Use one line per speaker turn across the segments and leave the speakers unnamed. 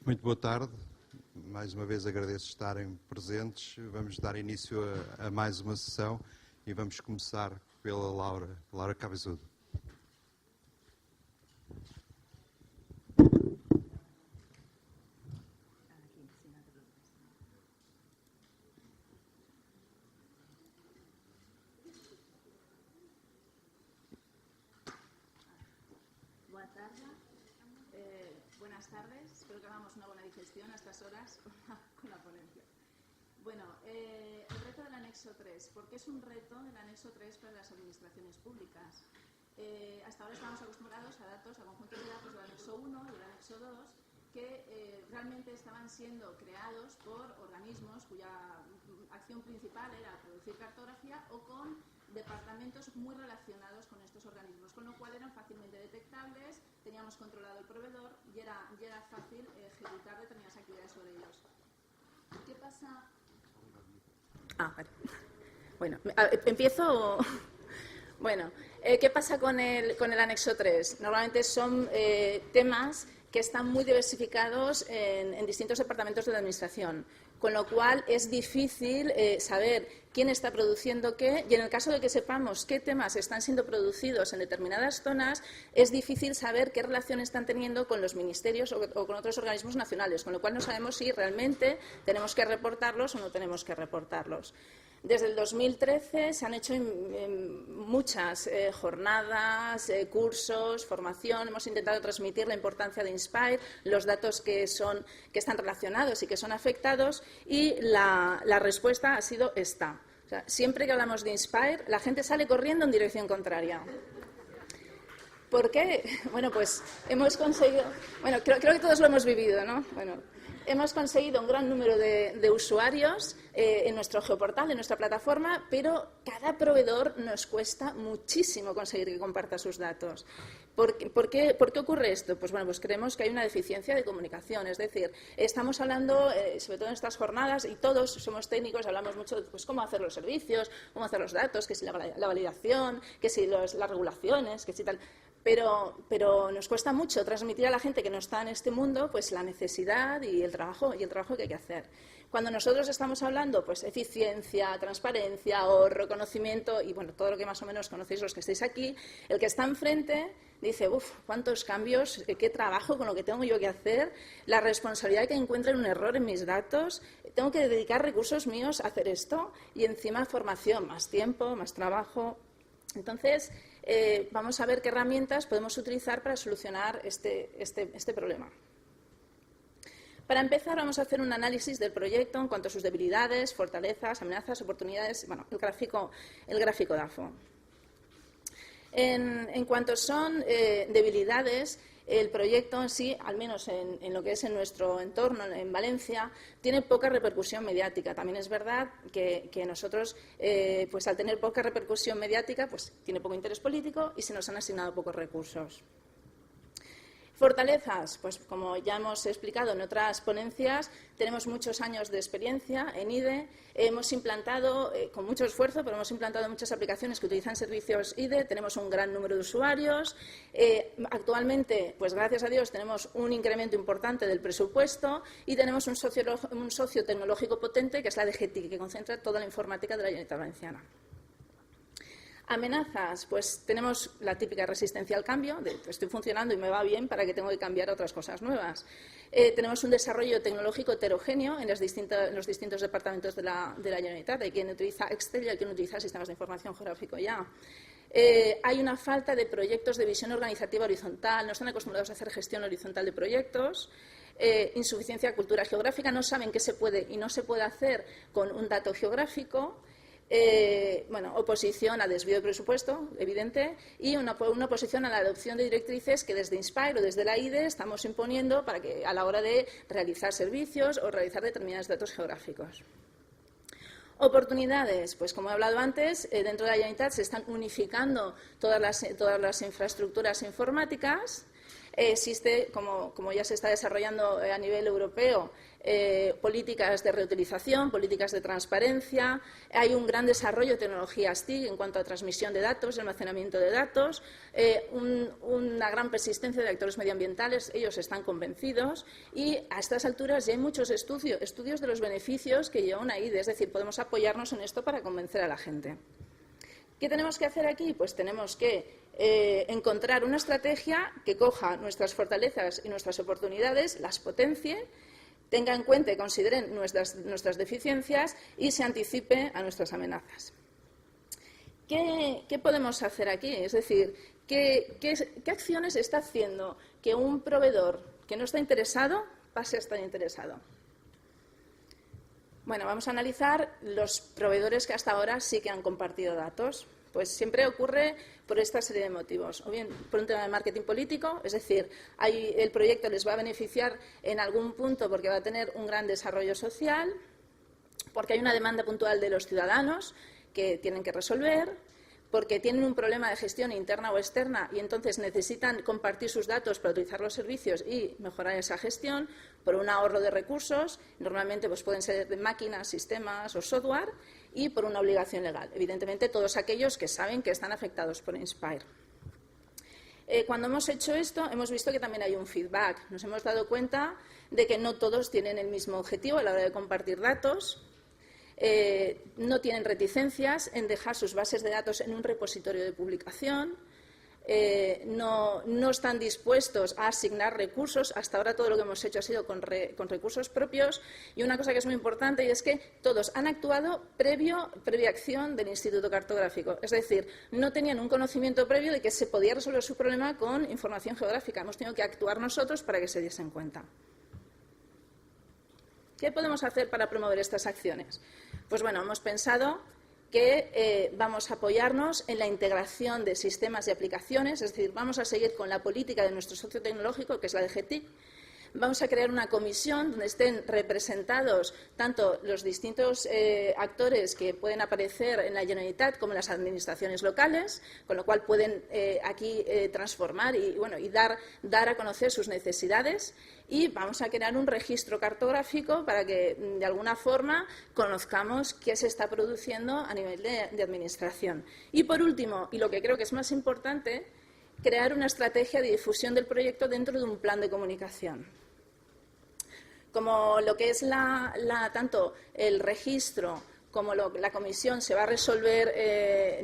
Muito boa tarde. Mais uma vez agradeço estarem presentes. Vamos dar início a mais uma sessão e vamos começar pela Laura Cabezudo.
Buenas tardes, espero que hagamos una buena digestión a estas horas con la ponencia. Bueno, el reto del anexo 3. ¿Por qué es un reto el anexo 3 para las administraciones públicas? Hasta ahora estamos acostumbrados a datos, a conjuntos de datos del anexo 1 y del anexo 2 que realmente estaban siendo creados por organismos cuya acción principal era producir cartografía o con departamentos muy relacionados con estos organismos, con lo cual eran fácilmente detectables, teníamos controlado el proveedor y era fácil ejecutar determinadas actividades sobre ellos. ¿Qué pasa? Vale. Bueno, empiezo. Bueno, ¿qué pasa con el anexo 3? Normalmente son temas que están muy diversificados en distintos departamentos de la Administración, con lo cual es difícil saber quién está produciendo qué, y en el caso de que sepamos qué temas están siendo producidos en determinadas zonas, es difícil saber qué relación están teniendo con los ministerios o con otros organismos nacionales, con lo cual no sabemos si realmente tenemos que reportarlos o no tenemos que reportarlos. Desde el 2013 se han hecho muchas jornadas, cursos, formación. Hemos intentado transmitir la importancia de INSPIRE, los datos que están relacionados y que son afectados, y la respuesta ha sido esta. O sea, siempre que hablamos de INSPIRE, la gente sale corriendo en dirección contraria. ¿Por qué? Bueno, pues hemos conseguido... Bueno, creo que todos lo hemos vivido, ¿no? Bueno, hemos conseguido un gran número de usuarios en nuestro geoportal, en nuestra plataforma, pero cada proveedor nos cuesta muchísimo conseguir que comparta sus datos. ¿Por qué ocurre esto? Pues bueno, pues creemos que hay una deficiencia de comunicación. Es decir, estamos hablando, sobre todo en estas jornadas, y todos somos técnicos, hablamos mucho de pues, cómo hacer los servicios, cómo hacer los datos, que si la validación, que si las regulaciones, que si tal... Pero nos cuesta mucho transmitir a la gente que no está en este mundo pues la necesidad y el trabajo que hay que hacer. Cuando nosotros estamos hablando pues eficiencia, transparencia, ahorro, conocimiento y bueno, todo lo que más o menos conocéis los que estáis aquí, el que está enfrente dice, cuántos cambios, qué trabajo con lo que tengo yo que hacer, la responsabilidad de que encuentren un error en mis datos, tengo que dedicar recursos míos a hacer esto y encima formación, más tiempo, más trabajo. Entonces, vamos a ver qué herramientas podemos utilizar para solucionar este problema. Para empezar, vamos a hacer un análisis del proyecto en cuanto a sus debilidades, fortalezas, amenazas, oportunidades, bueno, el gráfico DAFO. En cuanto son debilidades, el proyecto en sí, al menos en lo que es en nuestro entorno, en Valencia, tiene poca repercusión mediática. También es verdad que nosotros, pues al tener poca repercusión mediática, pues tiene poco interés político y se nos han asignado pocos recursos. Fortalezas, pues como ya hemos explicado en otras ponencias, tenemos muchos años de experiencia en IDE, hemos implantado, con mucho esfuerzo, pero hemos implantado muchas aplicaciones que utilizan servicios IDE, tenemos un gran número de usuarios, actualmente, pues gracias a Dios, tenemos un incremento importante del presupuesto y tenemos un socio tecnológico potente, que es la DGTIC, que concentra toda la informática de la Generalitat Valenciana. Amenazas, pues tenemos la típica resistencia al cambio, de estoy funcionando y me va bien, para que tengo que cambiar a otras cosas nuevas. Tenemos un desarrollo tecnológico heterogéneo en los distintos departamentos de la Generalitat. Hay quien utiliza Excel y hay quien utiliza sistemas de información geográfico ya. Hay una falta de proyectos de visión organizativa horizontal, no están acostumbrados a hacer gestión horizontal de proyectos. Insuficiencia de cultura geográfica, no saben qué se puede y no se puede hacer con un dato geográfico. Oposición a desvío de presupuesto, evidente, y una oposición a la adopción de directrices que desde INSPIRE o desde la IDE estamos imponiendo para que a la hora de realizar servicios o realizar determinados datos geográficos. Oportunidades, pues como he hablado antes, dentro de la Generalitat se están unificando todas las infraestructuras informáticas. Existe, como ya se está desarrollando a nivel europeo, políticas de reutilización, políticas de transparencia. Hay un gran desarrollo de tecnologías TIC en cuanto a transmisión de datos, almacenamiento de datos, una gran persistencia de actores medioambientales. Ellos están convencidos y a estas alturas ya hay muchos estudios de los beneficios que llevan ahí. Es decir, podemos apoyarnos en esto para convencer a la gente. ¿Qué tenemos que hacer aquí? Pues tenemos que encontrar una estrategia que coja nuestras fortalezas y nuestras oportunidades, las potencie, tenga en cuenta y considere nuestras deficiencias y se anticipe a nuestras amenazas. ¿Qué podemos hacer aquí? Es decir, ¿qué acciones está haciendo que un proveedor que no está interesado pase a estar interesado? Bueno, vamos a analizar los proveedores que hasta ahora sí que han compartido datos. Pues siempre ocurre por esta serie de motivos. O bien por un tema de marketing político, es decir, el proyecto les va a beneficiar en algún punto porque va a tener un gran desarrollo social, porque hay una demanda puntual de los ciudadanos que tienen que resolver, porque tienen un problema de gestión interna o externa y entonces necesitan compartir sus datos para utilizar los servicios y mejorar esa gestión, por un ahorro de recursos, normalmente pues pueden ser de máquinas, sistemas o software, y por una obligación legal. Evidentemente, todos aquellos que saben que están afectados por Inspire. Cuando hemos hecho esto, hemos visto que también hay un feedback. Nos hemos dado cuenta de que no todos tienen el mismo objetivo a la hora de compartir datos. No tienen reticencias en dejar sus bases de datos en un repositorio de publicación, no están dispuestos a asignar recursos. Hasta ahora todo lo que hemos hecho ha sido con recursos propios, y una cosa que es muy importante y es que todos han actuado previa acción del Instituto Cartográfico, es decir, no tenían un conocimiento previo de que se podía resolver su problema con información geográfica. Hemos tenido que actuar nosotros para que se diesen cuenta. ¿Qué podemos hacer para promover estas acciones? Pues bueno, hemos pensado que vamos a apoyarnos en la integración de sistemas y aplicaciones, es decir, vamos a seguir con la política de nuestro socio tecnológico, que es la de GTIC. Vamos a crear una comisión donde estén representados tanto los distintos actores que pueden aparecer en la Generalitat como en las administraciones locales, con lo cual pueden aquí transformar y dar a conocer sus necesidades. Y vamos a crear un registro cartográfico para que, de alguna forma, conozcamos qué se está produciendo a nivel de administración. Y, por último, y lo que creo que es más importante, crear una estrategia de difusión del proyecto dentro de un plan de comunicación. Como lo que es tanto el registro como la comisión se va a resolver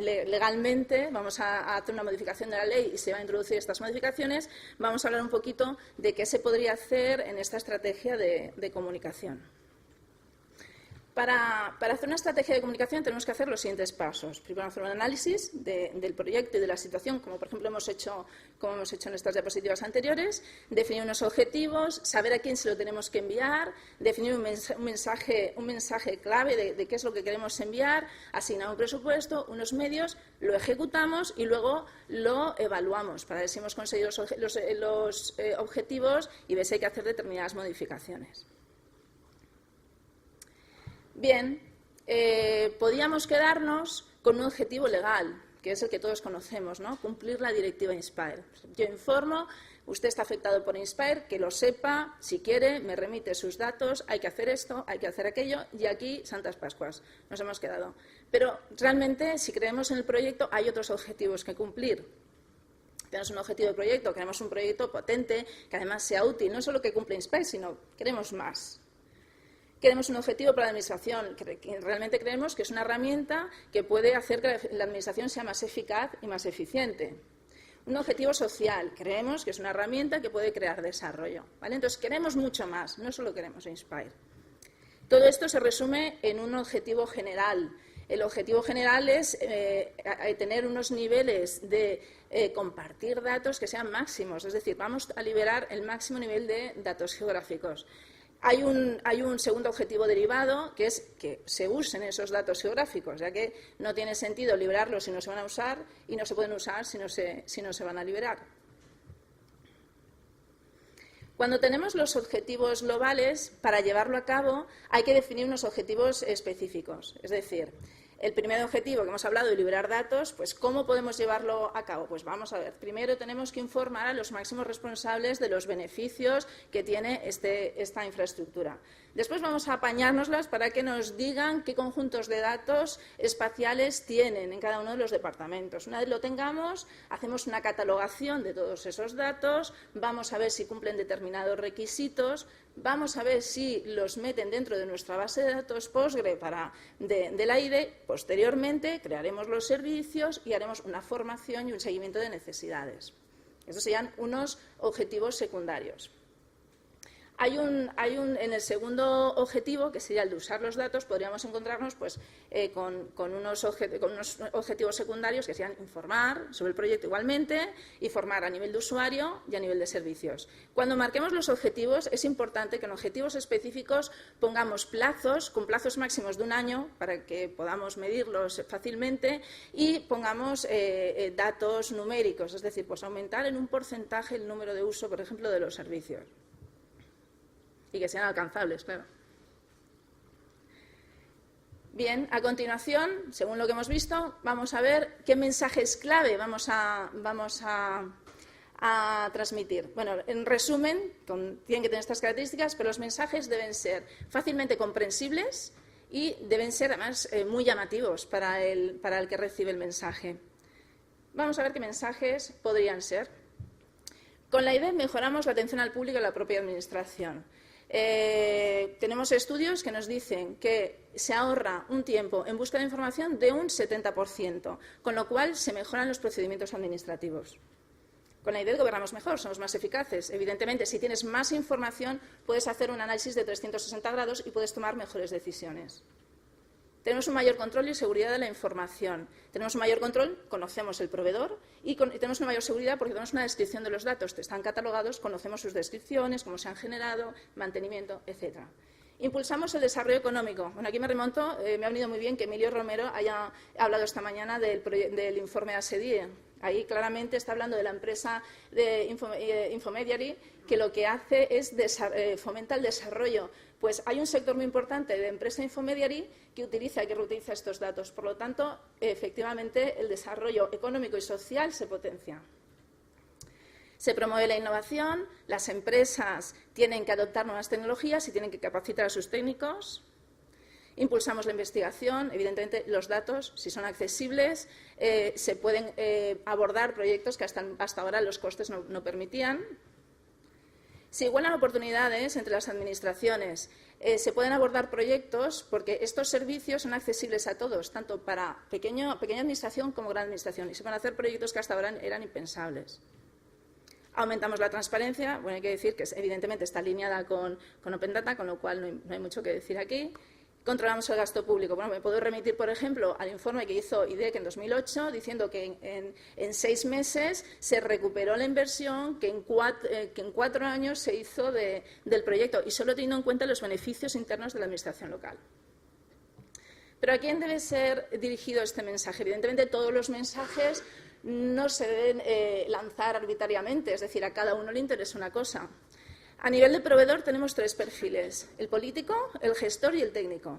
legalmente, vamos a hacer una modificación de la ley y se van a introducir estas modificaciones, vamos a hablar un poquito de qué se podría hacer en esta estrategia de comunicación. Para hacer una estrategia de comunicación tenemos que hacer los siguientes pasos. Primero, hacer un análisis del proyecto y de la situación, como por ejemplo hemos hecho en estas diapositivas anteriores, definir unos objetivos, saber a quién se lo tenemos que enviar, definir un mensaje clave de qué es lo que queremos enviar, asignar un presupuesto, unos medios, lo ejecutamos y luego lo evaluamos para ver si hemos conseguido los objetivos y ver si hay que hacer determinadas modificaciones. Bien, podíamos quedarnos con un objetivo legal, que es el que todos conocemos, ¿no? Cumplir la directiva Inspire. Yo informo, usted está afectado por Inspire, que lo sepa, si quiere, me remite sus datos, hay que hacer esto, hay que hacer aquello, y aquí, Santas Pascuas, nos hemos quedado. Pero realmente, si creemos en el proyecto, hay otros objetivos que cumplir. Tenemos un objetivo de proyecto, queremos un proyecto potente, que además sea útil, no solo que cumpla Inspire, sino queremos más. Queremos un objetivo para la Administración, que realmente creemos que es una herramienta que puede hacer que la Administración sea más eficaz y más eficiente. Un objetivo social, creemos que es una herramienta que puede crear desarrollo, ¿vale? Entonces, queremos mucho más, no solo queremos Inspire. Todo esto se resume en un objetivo general. El objetivo general es tener unos niveles de compartir datos que sean máximos, es decir, vamos a liberar el máximo nivel de datos geográficos. Hay un segundo objetivo derivado, que es que se usen esos datos geográficos, ya que no tiene sentido liberarlos si no se van a usar y no se pueden usar si no se van a liberar. Cuando tenemos los objetivos globales, para llevarlo a cabo hay que definir unos objetivos específicos. Es decir, El primer objetivo que hemos hablado de liberar datos, pues ¿cómo podemos llevarlo a cabo? Pues vamos a ver, primero tenemos que informar a los máximos responsables de los beneficios que tiene esta infraestructura. Después vamos a apañárnoslas para que nos digan qué conjuntos de datos espaciales tienen en cada uno de los departamentos. Una vez lo tengamos, hacemos una catalogación de todos esos datos, vamos a ver si cumplen determinados requisitos, vamos a ver si los meten dentro de nuestra base de datos Postgre de la IDE. Posteriormente crearemos los servicios y haremos una formación y un seguimiento de necesidades. Estos serían unos objetivos secundarios. En el segundo objetivo, que sería el de usar los datos, podríamos encontrarnos pues, con unos objetivos secundarios que serían informar sobre el proyecto igualmente, y formar a nivel de usuario y a nivel de servicios. Cuando marquemos los objetivos, es importante que en objetivos específicos pongamos plazos, con plazos máximos de 1 año, para que podamos medirlos fácilmente, y pongamos datos numéricos, es decir, pues aumentar en un porcentaje el número de uso, por ejemplo, de los servicios. Y que sean alcanzables, claro. Bien, a continuación, según lo que hemos visto, vamos a ver qué mensajes clave vamos a transmitir. Bueno, en resumen, tienen que tener estas características, pero los mensajes deben ser fácilmente comprensibles y deben ser, además, muy llamativos para el que recibe el mensaje. Vamos a ver qué mensajes podrían ser. Con la IDE mejoramos la atención al público y a la propia administración. Tenemos estudios que nos dicen que se ahorra un tiempo en búsqueda de información de un 70%, con lo cual se mejoran los procedimientos administrativos. Con la IDE gobernamos mejor, somos más eficaces. Evidentemente, si tienes más información, puedes hacer un análisis de 360 grados y puedes tomar mejores decisiones. Tenemos un mayor control y seguridad de la información. Tenemos un mayor control, conocemos el proveedor, y tenemos una mayor seguridad porque tenemos una descripción de los datos. Están catalogados, conocemos sus descripciones, cómo se han generado, mantenimiento, etc. Impulsamos el desarrollo económico. Bueno, aquí me remonto, me ha venido muy bien que Emilio Romero haya hablado esta mañana del informe ASEDIE. Ahí claramente está hablando de la empresa de Infomediary, que lo que hace es fomenta el desarrollo. Pues hay un sector muy importante de empresa Infomediary que reutiliza estos datos. Por lo tanto, efectivamente, el desarrollo económico y social se potencia. Se promueve la innovación, las empresas tienen que adoptar nuevas tecnologías y tienen que capacitar a sus técnicos. Impulsamos la investigación, evidentemente los datos, si son accesibles, se pueden abordar proyectos que hasta ahora los costes no permitían. Se igualan oportunidades entre las administraciones. Se pueden abordar proyectos porque estos servicios son accesibles a todos, tanto para pequeña administración como gran administración, y se van a hacer proyectos que hasta ahora eran impensables. Aumentamos la transparencia. Bueno, hay que decir que evidentemente está alineada con Open Data, con lo cual no hay mucho que decir aquí. Controlamos el gasto público. Bueno, me puedo remitir, por ejemplo, al informe que hizo IDEC en 2008, diciendo que en 6 meses se recuperó la inversión que en 4 años se hizo del proyecto, y solo teniendo en cuenta los beneficios internos de la administración local. Pero ¿a quién debe ser dirigido este mensaje? Evidentemente, todos los mensajes no se deben lanzar arbitrariamente, es decir, a cada uno le interesa una cosa. A nivel de proveedor tenemos 3 perfiles: el político, el gestor y el técnico.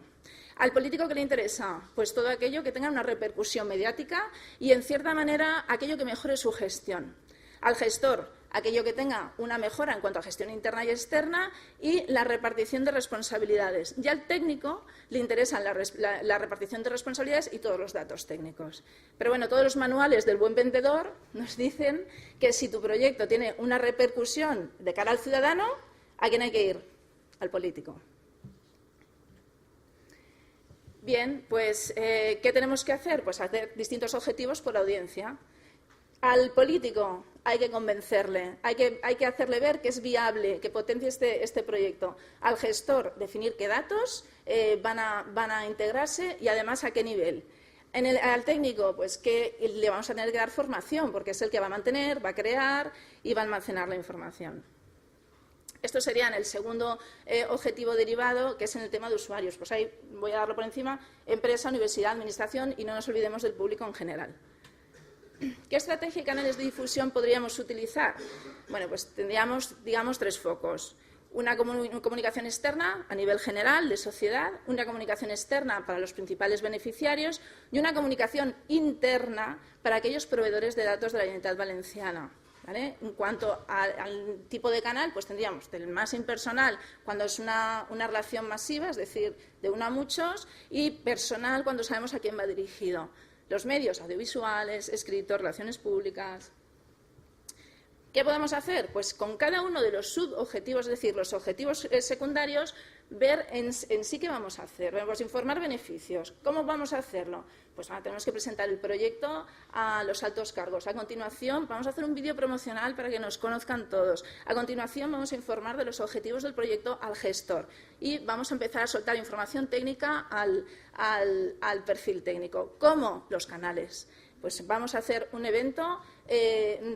Al político, ¿qué le interesa? Pues todo aquello que tenga una repercusión mediática y, en cierta manera, aquello que mejore su gestión. Al gestor, aquello que tenga una mejora en cuanto a gestión interna y externa y la repartición de responsabilidades. Y al técnico le interesan la repartición de responsabilidades y todos los datos técnicos. Pero bueno, todos los manuales del buen vendedor nos dicen que si tu proyecto tiene una repercusión de cara al ciudadano, ¿a quién hay que ir? Al político. Bien, pues, ¿qué tenemos que hacer? Pues hacer distintos objetivos por la audiencia. Al político hay que convencerle, hay que hacerle ver que es viable, que potencie este proyecto. Al gestor, definir qué datos van a integrarse y, además, a qué nivel. Al técnico, pues que le vamos a tener que dar formación, porque es el que va a mantener, va a crear y va a almacenar la información. Esto sería en el segundo objetivo derivado, que es en el tema de usuarios. Pues ahí voy a darlo por encima: empresa, universidad, administración, y no nos olvidemos del público en general. ¿Qué estrategia y canales de difusión podríamos utilizar? Bueno, pues tendríamos, digamos, 3 focos. Una comunicación externa a nivel general de sociedad, una comunicación externa para los principales beneficiarios y una comunicación interna para aquellos proveedores de datos de la Generalitat Valenciana. ¿Vale? En cuanto al tipo de canal, pues tendríamos del más impersonal cuando es una relación masiva, es decir, de uno a muchos, y personal cuando sabemos a quién va dirigido. Los medios audiovisuales, escritos, relaciones públicas. ¿Qué podemos hacer? Pues con cada uno de los subobjetivos, es decir, los objetivos secundarios, ver en sí qué vamos a hacer. Vamos a informar beneficios. ¿Cómo vamos a hacerlo? Pues tenemos que presentar el proyecto a los altos cargos. A continuación, vamos a hacer un vídeo promocional para que nos conozcan todos. A continuación, vamos a informar de los objetivos del proyecto al gestor. Y vamos a empezar a soltar información técnica al perfil técnico. ¿Cómo? Los canales. Pues vamos a hacer un evento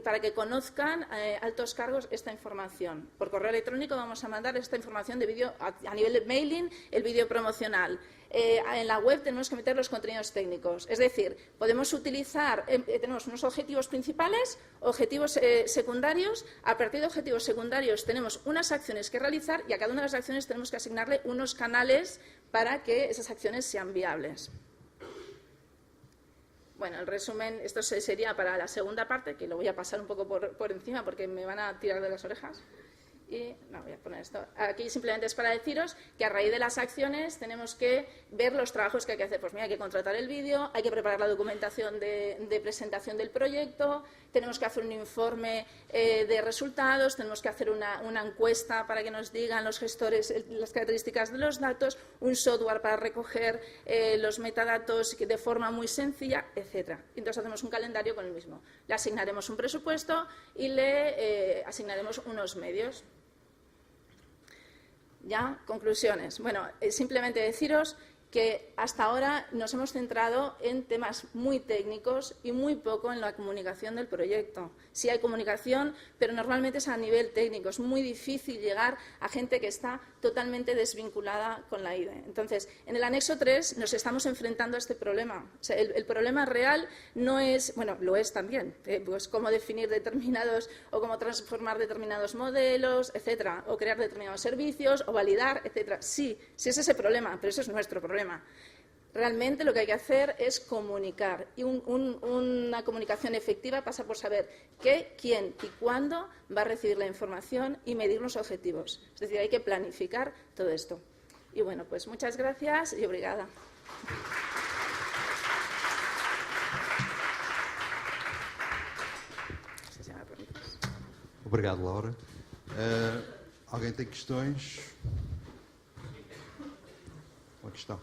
para que conozcan altos cargos esta información. Por correo electrónico vamos a mandar esta información de vídeo a nivel de mailing, el vídeo promocional. En la web tenemos que meter los contenidos técnicos. Es decir, podemos utilizar, tenemos unos objetivos principales, objetivos secundarios. A partir de objetivos secundarios tenemos unas acciones que realizar y a cada una de las acciones tenemos que asignarle unos canales para que esas acciones sean viables. Bueno, el resumen, esto sería para la segunda parte, que lo voy a pasar un poco por encima porque me van a tirar de las orejas. Y no, voy a poner esto. Aquí simplemente es para deciros que a raíz de las acciones tenemos que ver los trabajos que hay que hacer. Pues mira, hay que contratar el vídeo, hay que preparar la documentación de presentación del proyecto, tenemos que hacer un informe de resultados, tenemos que hacer una encuesta para que nos digan los gestores las características de los datos, un software para recoger los metadatos de forma muy sencilla, etcétera. Entonces hacemos un calendario con el mismo. Le asignaremos un presupuesto y le asignaremos unos medios. Ya, conclusiones. Bueno, simplemente deciros que hasta ahora nos hemos centrado en temas muy técnicos y muy poco en la comunicación del proyecto. Sí hay comunicación, pero normalmente es a nivel técnico. Es muy difícil llegar a gente que está totalmente desvinculada con la IDE. Entonces, en el anexo 3 nos estamos enfrentando a este problema. O sea, el problema real no es, bueno, lo es también, pues cómo definir determinados o cómo transformar determinados modelos, etcétera, o crear determinados servicios, o validar, etcétera. Sí es ese problema, pero eso es nuestro problema. Realmente lo que hay que hacer es comunicar y una comunicación efectiva pasa por saber qué, quién y cuándo va a recibir la información y medir los objetivos. Es decir, hay que planificar todo esto. Y bueno, pues muchas gracias y obrigada.
Obrigado, Laura. Alguém tem questões? Uma questão.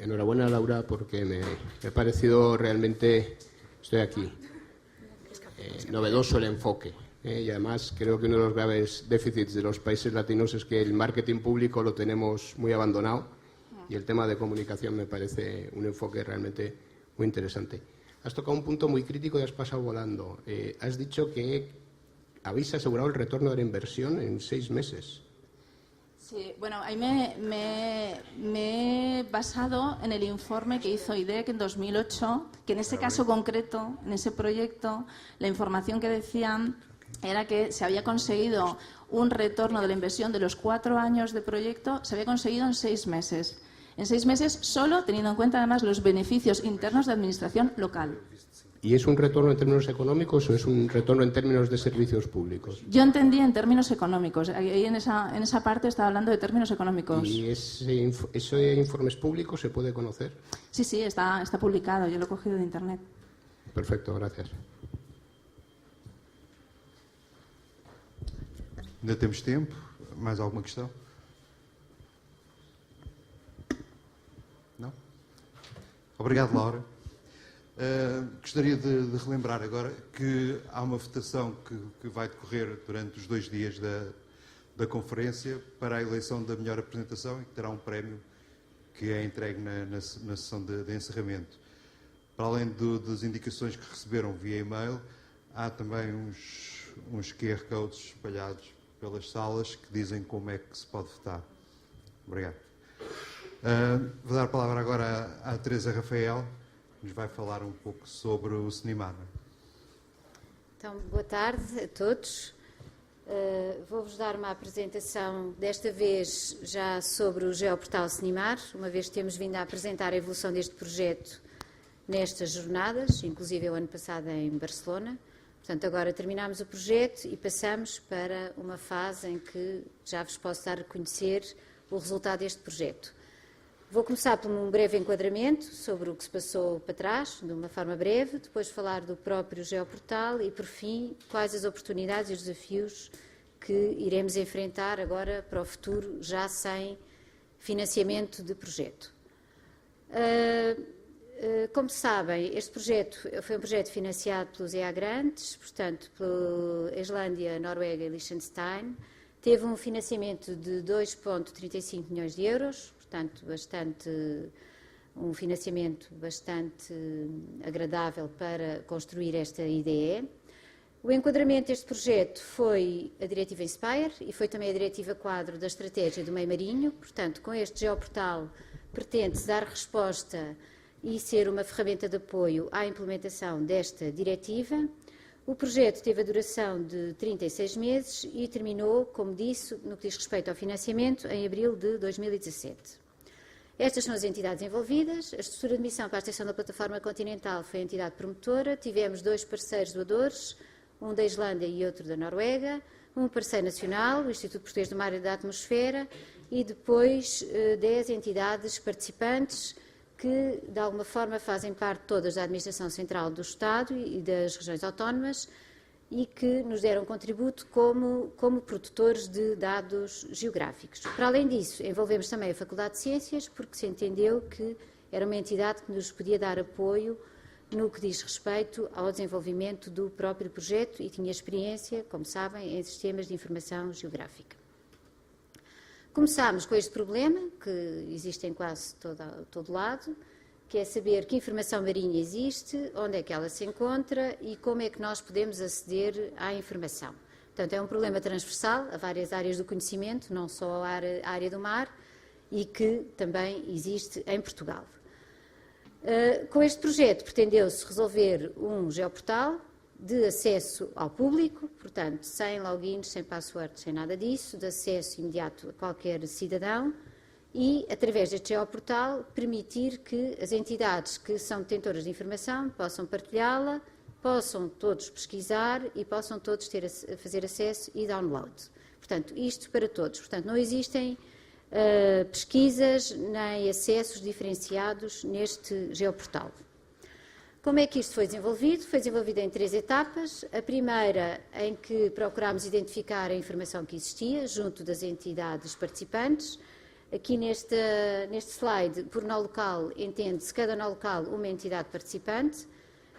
Enhorabuena, Laura, porque me ha parecido realmente, estoy aquí, novedoso el enfoque. Y además creo que uno de los graves déficits de los países latinos es que el marketing público lo tenemos muy abandonado y el tema de comunicación me parece un enfoque realmente muy interesante. Has tocado un punto muy crítico y has pasado volando. Has dicho que habéis asegurado el retorno de la inversión en 6 meses.
Sí, bueno, ahí me he basado en el informe que hizo IDEC en 2008, que en ese caso concreto, en ese proyecto, la información que decían era que se había conseguido un retorno de la inversión de los 4 años de proyecto, se había conseguido en 6 meses. En 6 meses solo teniendo en cuenta además los beneficios internos de administración local.
¿Y es un retorno en términos económicos o es un retorno en términos de servicios públicos?
Yo entendí en términos económicos. Ahí en esa parte estaba hablando de términos económicos.
¿Y ese informe es público? ¿Se puede conocer?
Sí, está publicado. Yo lo he cogido de Internet.
Perfecto, gracias.
Ainda temos tempo. Mais alguma questão? Não? Obrigado, Laura. Gostaria de relembrar agora que há uma votação que vai decorrer durante os 2 dias da conferência para a eleição da melhor apresentação e que terá um prémio que é entregue na sessão de encerramento. Para além das indicações que receberam via e-mail, há também uns QR codes espalhados pelas salas que dizem como é que se pode votar. Obrigado. Vou dar a palavra agora à Teresa Rafael, nos vai falar um pouco sobre o CNIMAR.
Então, boa tarde a todos. Vou-vos dar uma apresentação, desta vez já sobre o Geoportal CNIMAR, uma vez que temos vindo a apresentar a evolução deste projeto nestas jornadas, inclusive o ano passado em Barcelona. Portanto, agora terminamos o projeto e passamos para uma fase em que já vos posso dar a conhecer o resultado deste projeto. Vou começar por um breve enquadramento sobre o que se passou para trás, de uma forma breve, depois falar do próprio Geoportal e, por fim, quais as oportunidades e os desafios que iremos enfrentar agora para o futuro, já sem financiamento de projeto. Como sabem, este projeto foi um projeto financiado pelos EA Grandes, portanto, pela Islândia, Noruega e Liechtenstein. Teve um financiamento de 2,35 milhões de euros, portanto, um financiamento bastante agradável para construir esta IDE. O enquadramento deste projeto foi a Diretiva Inspire e foi também a Diretiva Quadro da Estratégia do Meio Marinho. Portanto, com este Geoportal pretende-se dar resposta e ser uma ferramenta de apoio à implementação desta diretiva. O projeto teve a duração de 36 meses e terminou, como disse, no que diz respeito ao financiamento, em abril de 2017. Estas são as entidades envolvidas. A estrutura de missão para a extensão da plataforma continental foi a entidade promotora. Tivemos 2 parceiros doadores, um da Islândia e outro da Noruega, um parceiro nacional, o Instituto Português do Mar e da Atmosfera, e depois 10 entidades participantes que, de alguma forma, fazem parte todas da Administração Central do Estado e das regiões autónomas e que nos deram contributo como produtores de dados geográficos. Para além disso, envolvemos também a Faculdade de Ciências, porque se entendeu que era uma entidade que nos podia dar apoio no que diz respeito ao desenvolvimento do próprio projeto e tinha experiência, como sabem, em sistemas de informação geográfica. Começámos com este problema, que existe em quase todo lado, que é saber que informação marinha existe, onde é que ela se encontra e como é que nós podemos aceder à informação. Portanto, é um problema transversal a várias áreas do conhecimento, não só a área do mar, e que também existe em Portugal. Com este projeto pretendeu-se resolver um geoportal de acesso ao público, portanto, sem logins, sem password, sem nada disso, de acesso imediato a qualquer cidadão e, através deste geoportal, permitir que as entidades que são detentoras de informação possam partilhá-la, possam todos pesquisar e possam todos fazer acesso e download. Portanto, isto para todos. Portanto, não existem pesquisas nem acessos diferenciados neste geoportal. Como é que isto foi desenvolvido? Foi desenvolvido em 3 etapas. A primeira, em que procurámos identificar a informação que existia junto das entidades participantes. Aqui neste slide, por nó local, entende-se cada nó local uma entidade participante.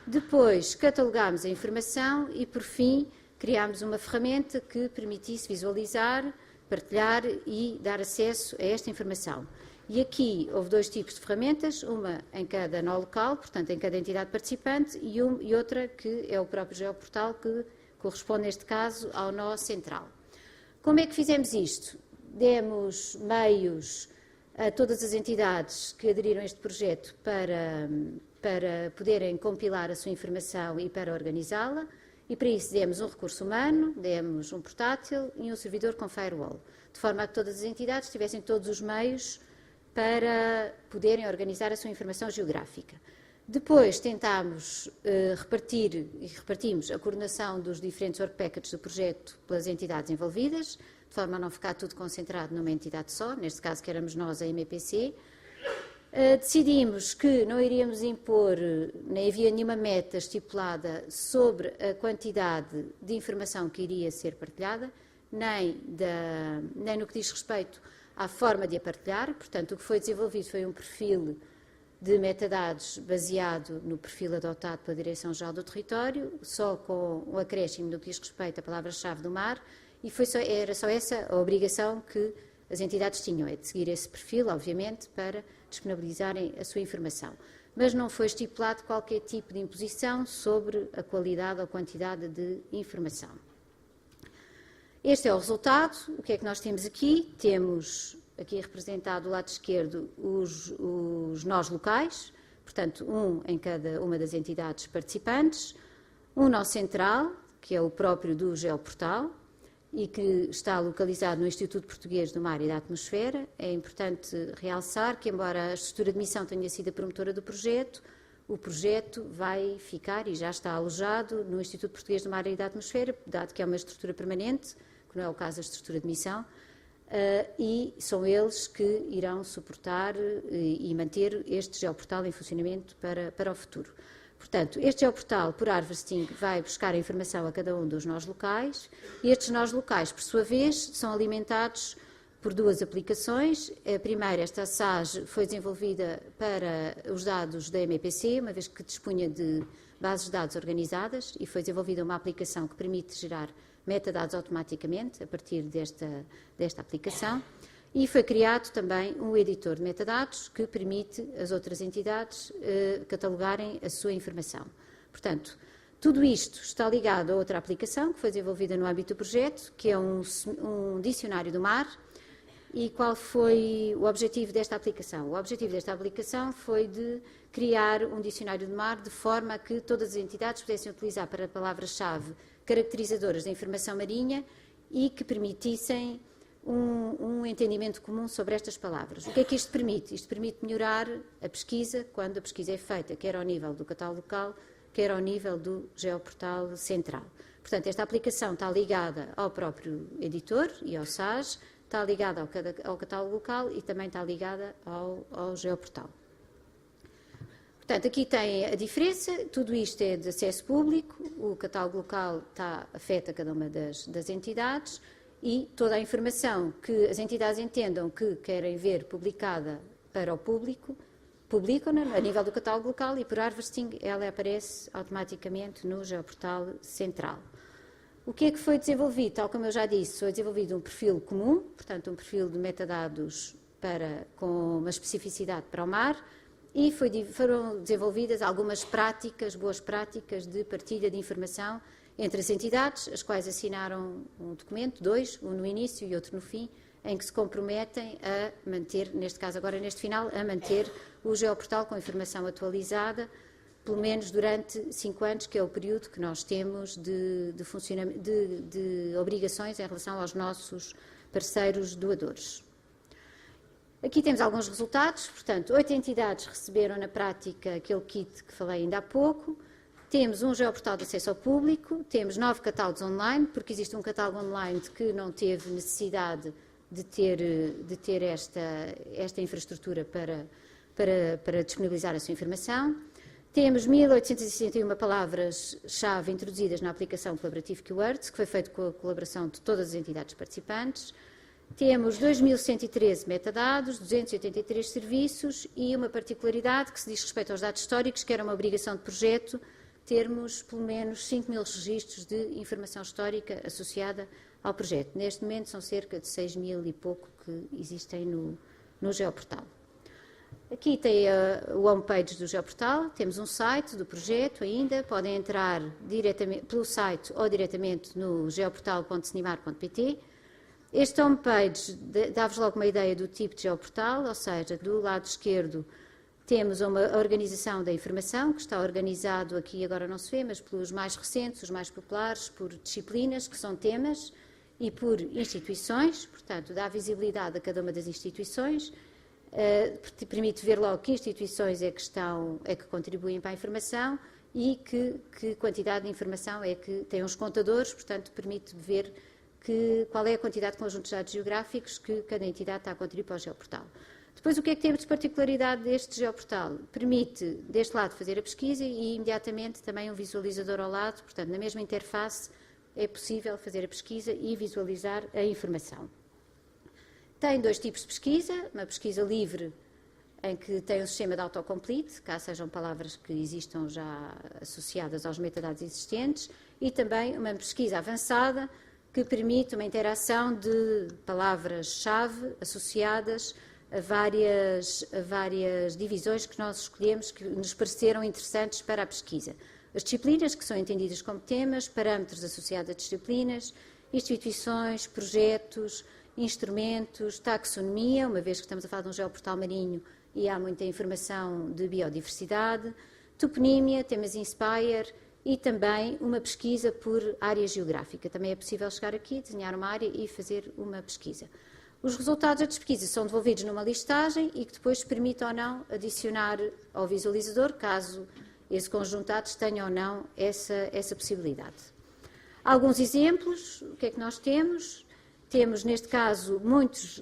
Depois, catalogámos a informação e, por fim, criámos uma ferramenta que permitisse visualizar, partilhar e dar acesso a esta informação. E aqui houve 2 tipos de ferramentas, uma em cada nó local, portanto em cada entidade participante, e outra que é o próprio geoportal, que corresponde neste caso ao nó central. Como é que fizemos isto? Demos meios a todas as entidades que aderiram a este projeto para poderem compilar a sua informação e para organizá-la, e para isso demos um recurso humano, demos um portátil e um servidor com firewall, de forma a que todas as entidades tivessem todos os meios para poderem organizar a sua informação geográfica. Depois tentámos repartimos a coordenação dos diferentes work packages do projeto pelas entidades envolvidas, de forma a não ficar tudo concentrado numa entidade só, neste caso que éramos nós, a MEPC. Decidimos que não iríamos impor, nem havia nenhuma meta estipulada sobre a quantidade de informação que iria ser partilhada, nem no que diz respeito à forma de a partilhar. Portanto, o que foi desenvolvido foi um perfil de metadados baseado no perfil adotado pela Direção-Geral do Território, só com o acréscimo no que diz respeito à palavra-chave do mar, e era só essa a obrigação que as entidades tinham, é de seguir esse perfil, obviamente, para disponibilizarem a sua informação. Mas não foi estipulado qualquer tipo de imposição sobre a qualidade ou quantidade de informação. Este é o resultado. O que é que nós temos aqui? Temos aqui representado do lado esquerdo os nós locais, portanto, um em cada uma das entidades participantes, um nó central, que é o próprio do Geoportal, e que está localizado no Instituto Português do Mar e da Atmosfera. É importante realçar que, embora a estrutura de missão tenha sido a promotora do projeto, o projeto vai ficar e já está alojado no Instituto Português do Mar e da Atmosfera, dado que é uma estrutura permanente, que não é o caso da estrutura de missão, e são eles que irão suportar e manter este geoportal em funcionamento para o futuro. Portanto, este geoportal, por harvesting, vai buscar a informação a cada um dos nós locais, e estes nós locais, por sua vez, são alimentados por duas aplicações. A primeira, esta SAGE, foi desenvolvida para os dados da MEPC, uma vez que dispunha de bases de dados organizadas, e foi desenvolvida uma aplicação que permite gerar metadados automaticamente a partir desta aplicação. E foi criado também um editor de metadados que permite às outras entidades catalogarem a sua informação. Portanto, tudo isto está ligado a outra aplicação que foi desenvolvida no âmbito do projeto, que é um dicionário do mar. E qual foi o objetivo desta aplicação? O objetivo desta aplicação foi de criar um dicionário do mar de forma a que todas as entidades pudessem utilizar para palavras-chave caracterizadoras da informação marinha e que permitissem um entendimento comum sobre estas palavras. O que é que isto permite? Isto permite melhorar a pesquisa, quando a pesquisa é feita, quer ao nível do catálogo local, quer ao nível do geoportal central. Portanto, esta aplicação está ligada ao próprio editor e ao SAGE, está ligada ao catálogo local e também está ligada ao geoportal. Portanto, aqui tem a diferença, tudo isto é de acesso público, o catálogo local afeta cada uma das entidades, e toda a informação que as entidades entendam que querem ver publicada para o público, publicam-na a nível do catálogo local e, por harvesting, ela aparece automaticamente no geoportal central. O que é que foi desenvolvido? Tal como eu já disse, foi desenvolvido um perfil comum, portanto, um perfil de metadados com uma especificidade para o mar, e foram desenvolvidas algumas boas práticas de partilha de informação entre as entidades, as quais assinaram um documento, dois, um no início e outro no fim, em que se comprometem a manter, neste caso agora neste final, a manter o geoportal com informação atualizada, pelo menos durante 5 anos, que é o período que nós temos de obrigações em relação aos nossos parceiros doadores. Aqui temos alguns resultados, portanto, 8 entidades receberam na prática aquele kit que falei ainda há pouco. Temos um geoportal de acesso ao público, temos 9 catálogos online, porque existe um catálogo online que não teve necessidade de ter esta infraestrutura para disponibilizar a sua informação. Temos 1.861 palavras-chave introduzidas na aplicação Collaborative Keywords, que foi feito com a colaboração de todas as entidades participantes. Temos 2.113 metadados, 283 serviços e uma particularidade que se diz respeito aos dados históricos, que era uma obrigação de projeto, termos pelo menos 5.000 registros de informação histórica associada ao projeto. Neste momento são cerca de 6.000 e pouco que existem no geoportal. Aqui tem o homepage do geoportal, temos um site do projeto ainda, podem entrar diretamente pelo site ou diretamente no geoportal.snimar.pt. Este homepage dá-vos logo uma ideia do tipo de geoportal, ou seja, do lado esquerdo temos uma organização da informação, que está organizado aqui, agora não se vê, mas pelos mais recentes, os mais populares, por disciplinas, que são temas, e por instituições, portanto, dá visibilidade a cada uma das instituições, permite ver logo que instituições é que contribuem para a informação e que quantidade de informação é que tem os contadores, portanto, permite ver qual é a quantidade de conjuntos de dados geográficos que cada entidade está a contribuir para o geoportal. Depois, o que é que temos de particularidade deste geoportal? Permite, deste lado, fazer a pesquisa e, imediatamente, também um visualizador ao lado. Portanto, na mesma interface, é possível fazer a pesquisa e visualizar a informação. Tem 2 tipos de pesquisa. Uma pesquisa livre, em que tem um sistema de autocomplete, caso sejam palavras que existam já associadas aos metadados existentes, e também uma pesquisa avançada, que permite uma interação de palavras-chave associadas a várias divisões que nós escolhemos, que nos pareceram interessantes para a pesquisa. As disciplinas, que são entendidas como temas, parâmetros associados a disciplinas, instituições, projetos, instrumentos, taxonomia, uma vez que estamos a falar de um geoportal marinho, e há muita informação de biodiversidade, toponímia, temas Inspire e também uma pesquisa por área geográfica. Também é possível chegar aqui, desenhar uma área e fazer uma pesquisa. Os resultados da pesquisa são devolvidos numa listagem e que depois permite ou não adicionar ao visualizador, caso esse conjunto de dados tenha ou não essa possibilidade. Alguns exemplos, o que é que nós temos? Temos, neste caso, muitos,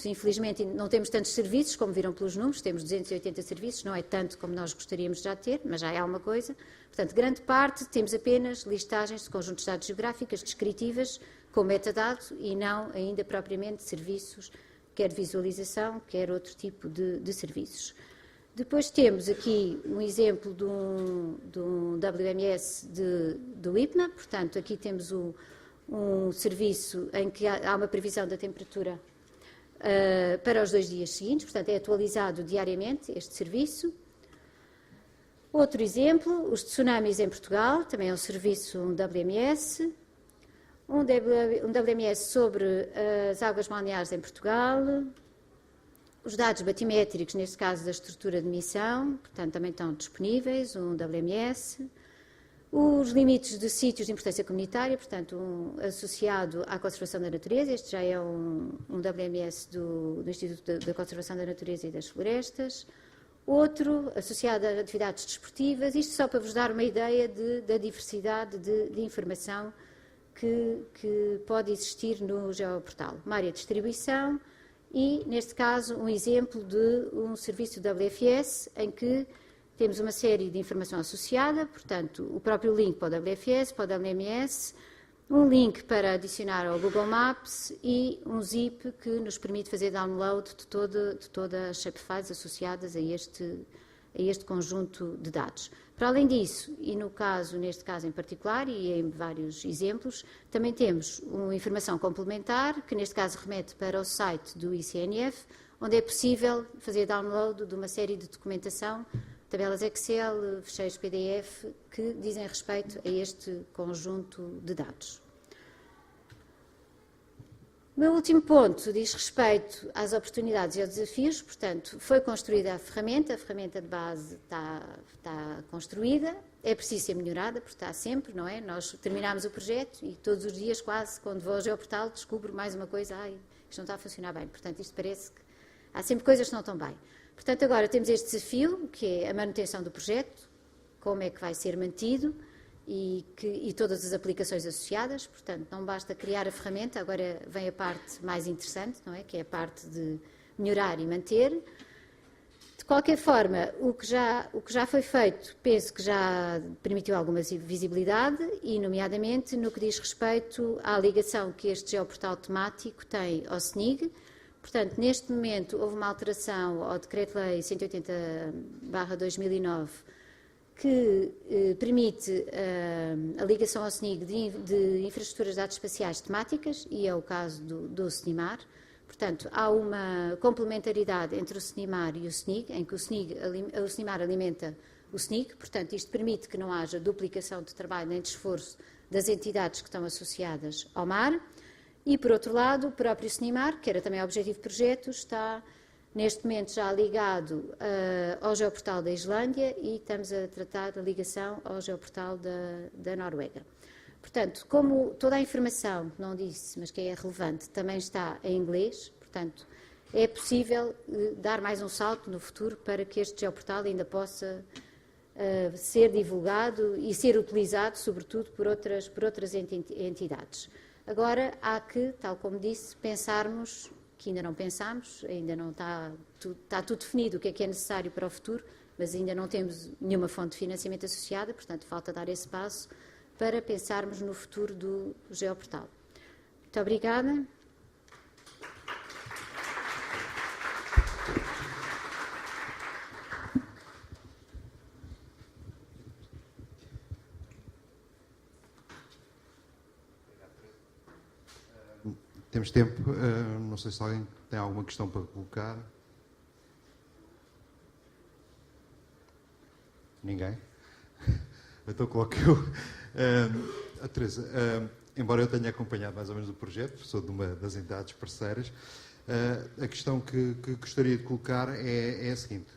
infelizmente, não temos tantos serviços, como viram pelos números, temos 280 serviços, não é tanto como nós gostaríamos de já ter, mas já é alguma coisa. Portanto, grande parte, temos apenas listagens de conjuntos de dados geográficas descritivas, com metadado, e não ainda propriamente serviços, quer visualização, quer outro tipo de serviços. Depois temos aqui um exemplo de um WMS do IPMA, portanto, aqui temos um serviço em que há uma previsão da temperatura para os 2 dias seguintes, portanto é atualizado diariamente este serviço. Outro exemplo, os tsunamis em Portugal, também é um serviço, um WMS. Um WMS sobre as águas balneares em Portugal. Os dados batimétricos, neste caso da estrutura de emissão, portanto também estão disponíveis, um WMS. Os limites de sítios de importância comunitária, portanto, associado à conservação da natureza, este já é um WMS do Instituto da Conservação da Natureza e das Florestas. Outro, associado a atividades desportivas, isto só para vos dar uma ideia da diversidade de informação que pode existir no Geoportal. Uma área de distribuição e, neste caso, um exemplo de um serviço WFS em que temos uma série de informação associada, portanto, o próprio link para o WFS, para o WMS, um link para adicionar ao Google Maps e um zip que nos permite fazer download de todas as shapefiles associadas a este conjunto de dados. Para além disso, e neste caso em particular, e em vários exemplos, também temos uma informação complementar, que neste caso remete para o site do ICNF, onde é possível fazer download de uma série de documentação, tabelas Excel, fecheiros PDF, que dizem respeito a este conjunto de dados. O meu último ponto diz respeito às oportunidades e aos desafios, portanto, foi construída a ferramenta de base está construída, é preciso ser melhorada, porque está sempre, não é? Nós terminámos o projeto e todos os dias, quase, quando vou ao Geoportal, descubro mais uma coisa, isto não está a funcionar bem, portanto, isto parece que há sempre coisas que não estão bem. Portanto, agora temos este desafio, que é a manutenção do projeto, como é que vai ser mantido e todas as aplicações associadas. Portanto, não basta criar a ferramenta, agora vem a parte mais interessante, não é? Que é a parte de melhorar e manter. De qualquer forma, o que já foi feito, penso que já permitiu alguma visibilidade e, nomeadamente, no que diz respeito à ligação que este geoportal temático tem ao SNIG. Portanto, neste momento, houve uma alteração ao Decreto-Lei 180/2009 que permite a ligação ao SNIG de infraestruturas de dados espaciais temáticas, e é o caso do SNIMAR. Portanto, há uma complementaridade entre o SNIMAR e o SNIG, em que o SNIMAR alimenta o SNIG, portanto, isto permite que não haja duplicação de trabalho nem de esforço das entidades que estão associadas ao mar. E, por outro lado, o próprio SNIMAR, que era também o objetivo de projeto, está neste momento já ligado ao Geoportal da Islândia e estamos a tratar da ligação ao Geoportal da Noruega. Portanto, como toda a informação, não disse, mas que é relevante, também está em inglês, portanto, é possível dar mais um salto no futuro para que este Geoportal ainda possa ser divulgado e ser utilizado, sobretudo, por outras entidades. Agora, há que, tal como disse, pensarmos, que ainda não pensámos, ainda não está tudo definido o que é necessário para o futuro, mas ainda não temos nenhuma fonte de financiamento associada, portanto, falta dar esse passo para pensarmos no futuro do Geoportal. Muito obrigada.
Temos tempo, não sei se alguém tem alguma questão para colocar. Ninguém? Então coloco eu. Teresa, embora eu tenha acompanhado mais ou menos o projeto, sou de uma das entidades parceiras, A questão que gostaria de colocar é a seguinte.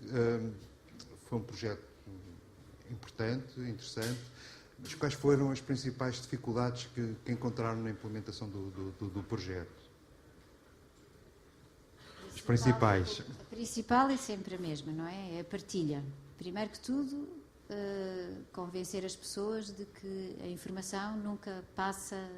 Foi um projeto importante, interessante, mas quais foram as principais dificuldades que encontraram na implementação do projeto? As principais.
A principal é sempre a mesma, não é? É a partilha. Primeiro que tudo, convencer as pessoas de que a informação nunca passa...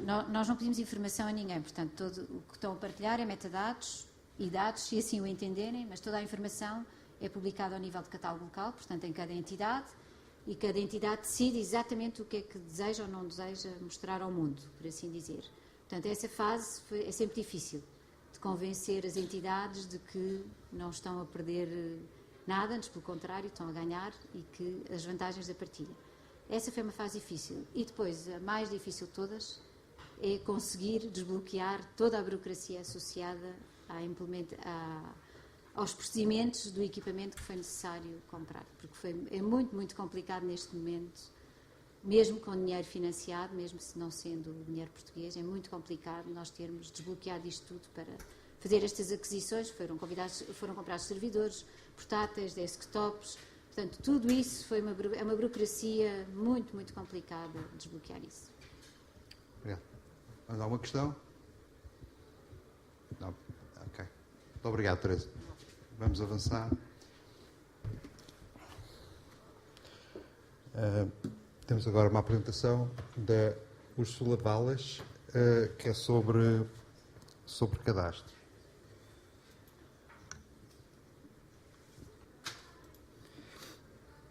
Nós não pedimos informação a ninguém, portanto, todo o que estão a partilhar é metadados e dados, se assim o entenderem, mas toda a informação é publicada ao nível de catálogo local, portanto, em cada entidade, e cada entidade decide exatamente o que é que deseja ou não deseja mostrar ao mundo, por assim dizer. Portanto, essa fase é sempre difícil, de convencer as entidades de que não estão a perder nada, antes pelo contrário, estão a ganhar, e que as vantagens da partilha. Essa foi uma fase difícil. E depois, a mais difícil de todas, é conseguir desbloquear toda a burocracia associada aos procedimentos do equipamento que foi necessário comprar. Porque é muito, muito complicado neste momento, mesmo com dinheiro financiado, mesmo se não sendo dinheiro português, é muito complicado nós termos desbloqueado isto tudo para fazer estas aquisições. Foram comprados servidores, portáteis, desktops. Portanto, tudo isso é uma burocracia muito, muito complicada de desbloquear isso.
Obrigado. Mais alguma questão? Não. Ok. Muito obrigado, Teresa. Vamos avançar. Temos agora uma apresentação da Úrsula Balas, que é sobre cadastro.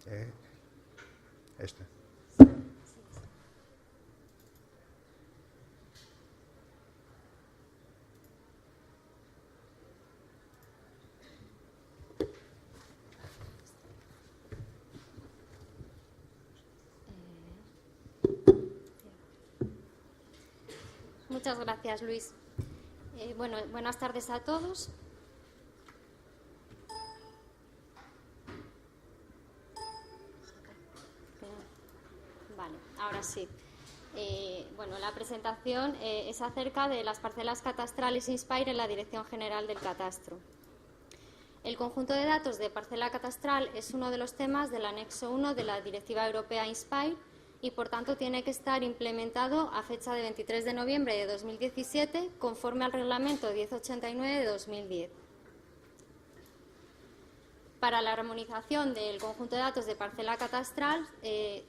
É esta.
Muchas gracias, Luis. Buenas tardes a todos. Vale, ahora sí. La presentación es acerca de las parcelas catastrales Inspire en la Dirección General del Catastro. El conjunto de datos de parcela catastral es uno de los temas del anexo 1 de la Directiva Europea Inspire y, por tanto, tiene que estar implementado a fecha de 23 de noviembre de 2017, conforme al Reglamento 1089 de 2010. Para la armonización del conjunto de datos de parcela catastral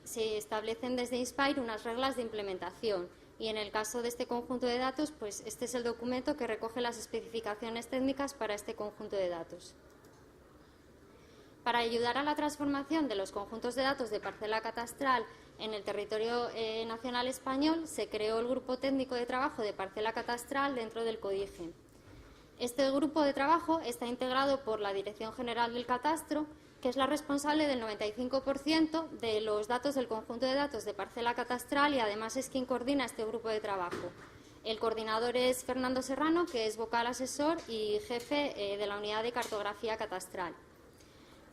se establecen desde Inspire unas reglas de implementación, y en el caso de este conjunto de datos, pues este es el documento que recoge las especificaciones técnicas para este conjunto de datos. Para ayudar a la transformación de los conjuntos de datos de parcela catastral en el territorio nacional español, se creó el Grupo Técnico de Trabajo de Parcela Catastral dentro del CODIGE. Este grupo de trabajo está integrado por la Dirección General del Catastro, que es la responsable del 95% de los datos del conjunto de datos de parcela catastral, y además es quien coordina este grupo de trabajo. El coordinador es Fernando Serrano, que es vocal asesor y jefe de la unidad de cartografía catastral.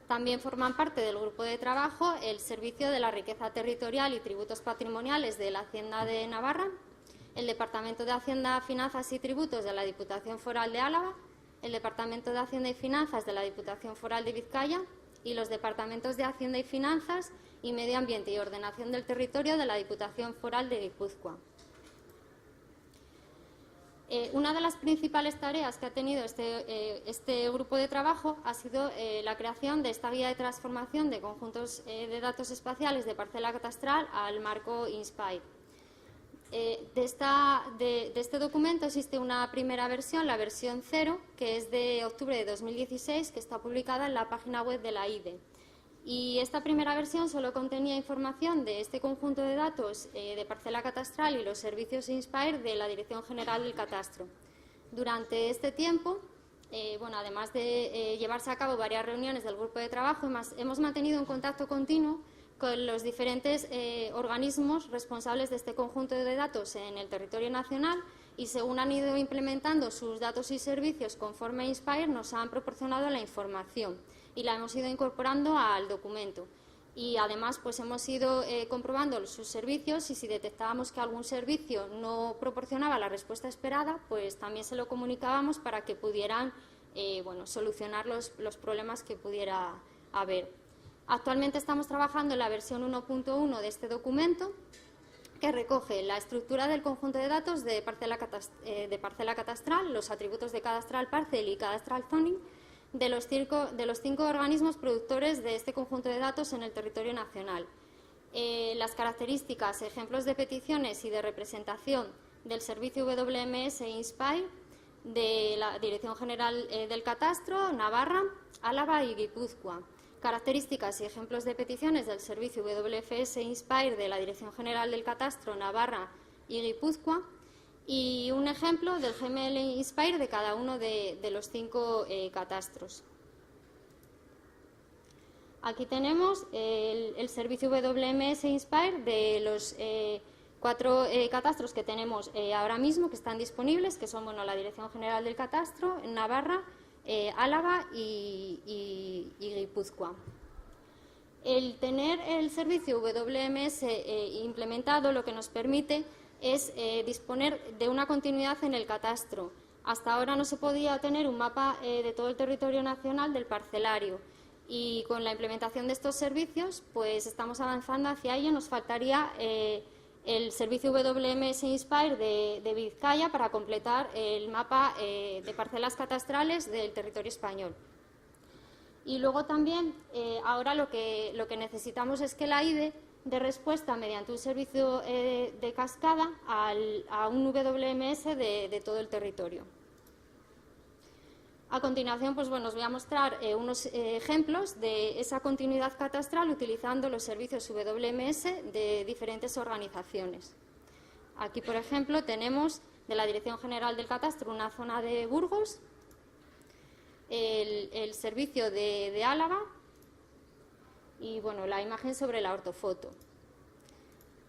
También forman parte del grupo de trabajo el Servicio de la Riqueza Territorial y Tributos Patrimoniales de la Hacienda de Navarra, el Departamento de Hacienda, Finanzas y Tributos de la Diputación Foral de Álava, el Departamento de Hacienda y Finanzas de la Diputación Foral de Vizcaya y los Departamentos de Hacienda y Finanzas y Medio Ambiente y Ordenación del Territorio de la Diputación Foral de Guipúzcoa. Una de las principales tareas que ha tenido este grupo de trabajo ha sido la creación de esta guía de transformación de conjuntos de datos espaciales de parcela catastral al marco Inspire. De este documento existe una primera versión, la versión 0, que es de octubre de 2016, que está publicada en la página web de la IDE. Y esta primera versión solo contenía información de este conjunto de datos de parcela catastral y los servicios Inspire de la Dirección General del Catastro. Durante este tiempo, además de llevarse a cabo varias reuniones del grupo de trabajo, hemos mantenido un contacto continuo con los diferentes organismos responsables de este conjunto de datos en el territorio nacional, y según han ido implementando sus datos y servicios conforme a Inspire, nos han proporcionado la información y la hemos ido incorporando al documento. y además pues hemos ido comprobando sus servicios, y si detectábamos que algún servicio no proporcionaba la respuesta esperada, pues también se lo comunicábamos para que pudieran solucionar los problemas que pudiera haber. Actualmente estamos trabajando en la versión 1.1 de este documento, que recoge la estructura del conjunto de datos de parcela catastral, los atributos de cadastral parcel y cadastral zoning de los 5 organismos productores de este conjunto de datos en el territorio nacional. Las características, ejemplos de peticiones y de representación del servicio WMS Inspire de la Dirección General del Catastro, Navarra, Álava y Guipúzcoa. Características y ejemplos de peticiones del servicio WFS Inspire de la Dirección General del Catastro, Navarra y Guipúzcoa, y un ejemplo del GML Inspire de cada uno de los 5 catastros. Aquí tenemos el servicio WMS Inspire de los 4 catastros que tenemos ahora mismo, que están disponibles, que son la Dirección General del Catastro, Navarra, Álava y Guipúzcoa. El tener el servicio WMS implementado lo que nos permite es disponer de una continuidad en el catastro. Hasta ahora no se podía tener un mapa de todo el territorio nacional del parcelario, y con la implementación de estos servicios pues estamos avanzando hacia ello. Nos faltaría el servicio WMS Inspire de Vizcaya para completar el mapa de parcelas catastrales del territorio español. Y luego también ahora lo que necesitamos es que la IDE dé respuesta mediante un servicio de cascada a un WMS de todo el territorio. A continuación, pues os voy a mostrar unos ejemplos de esa continuidad catastral utilizando los servicios WMS de diferentes organizaciones. Aquí, por ejemplo, tenemos de la Dirección General del Catastro una zona de Burgos, el servicio de Álava y la imagen sobre la ortofoto.